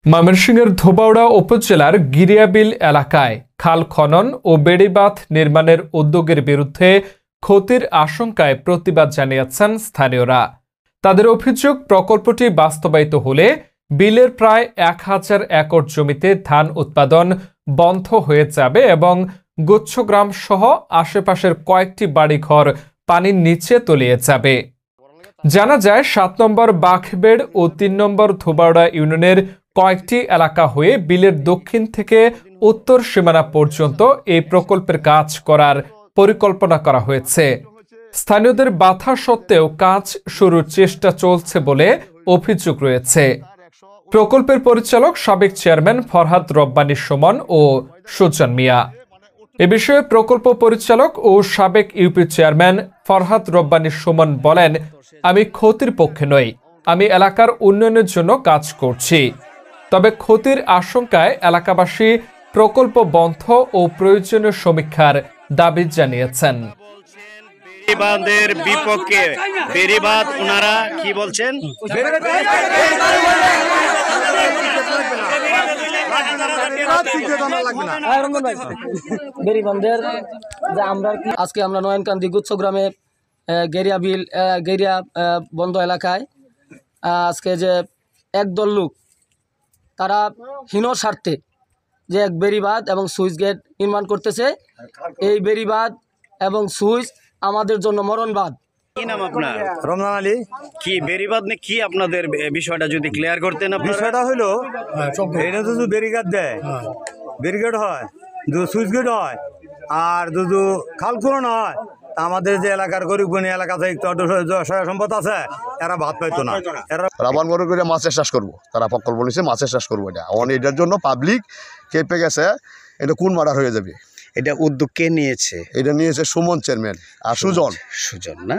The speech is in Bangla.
ময়মনসিংহের ধোবাউড়া উপজেলার গিরিয়াবিল এলাকায় খাল খনন ও বেড়িবাঁধ নির্মাণের উদ্যোগের বিরুদ্ধে ক্ষতির আশঙ্কায় প্রতিবাদ জানিয়েছেন স্থানীয়রা। তাদের অভিযোগ, প্রকল্পটি বাস্তবায়িত হলে বিলের প্রায় 1000 একর জমিতে ধান উৎপাদন বন্ধ হয়ে যাবে এবং গুচ্ছগ্রাম সহ আশেপাশের কয়েকটি বাড়িঘর পানির নিচে তলিয়ে যাবে। জানা যায়, 7 নম্বর বাঘবেড় ও 3 নম্বর ধোবাউড়া ইউনিয়নের কয়েকটি এলাকা হয়ে বিলের দক্ষিণ থেকে উত্তর সীমানা পর্যন্ত এই প্রকল্পের কাজ করার পরিকল্পনা করা হয়েছে। স্থানীয়দের বাধা সত্ত্বেও কাজ শুরুর চেষ্টা চলছে বলে অভিযোগ রয়েছে। প্রকল্পের পরিচালক সাবেক চেয়ারম্যান ফরহাদ রব্বানী সুমন ও সুজন মিয়া। এ বিষয়ে প্রকল্প পরিচালক ও সাবেক ইউপি চেয়ারম্যান ফরহাদ রব্বানী সুমন বলেন, আমি ক্ষতির পক্ষে নই, আমি এলাকার উন্নয়নের জন্য কাজ করছি। তবে ক্ষতির আশঙ্কায় এলাকাবাসী প্রকল্প বন্ধ ও প্রয়োজনীয় সমীক্ষার দাবি জানিয়েছেন। বেড়িবাঁধের বিপক্ষে বেড়িবাঁধ ওনারা কি বলছেন? আজকে আমরা নয়নকান্দি গুচ্ছগ্রামে গেরিয়া বন্ধ এলাকায় আজকে যে একদল লোক তারা হীন স্বার্থে যে এক বেড়িবাঁধ এবং সুইচ গেট নির্মাণ করতেছে। এই বেড়িবাঁধ এবং সুইচ আমাদের জন্য মরণবাদ। কি নাম আপনার? রমজান আলী। কি বেড়িবাঁধ নিয়ে কি আপনাদের বিষয়টা যদি ক্লিয়ার করতেন? বিষয়টা হলো এটা যদি ব্যারিকেড দেয়, ব্যারিকেড হয়, যদি সুইচ গেট হয় আর যদি খাল খনন হয়, আমাদের যে এলাকার গরিব গণি এলাকাতে একটু সহায় সম্পদ আছে, এরা ভাত পাইতো না। এরা রাবান বড় করে মাছের চাষ করবো, তারা প্রকল্প বলেছে মাছের চাষ করবো। এটা এটার জন্য পাবলিক কেঁপে গেছে, এটা কোন মার্ডার হয়ে যাবে। এটা উদ্যোগ কে নিয়েছে? এটা নিয়েছে সুমন চেয়ারম্যান আর সুজন না।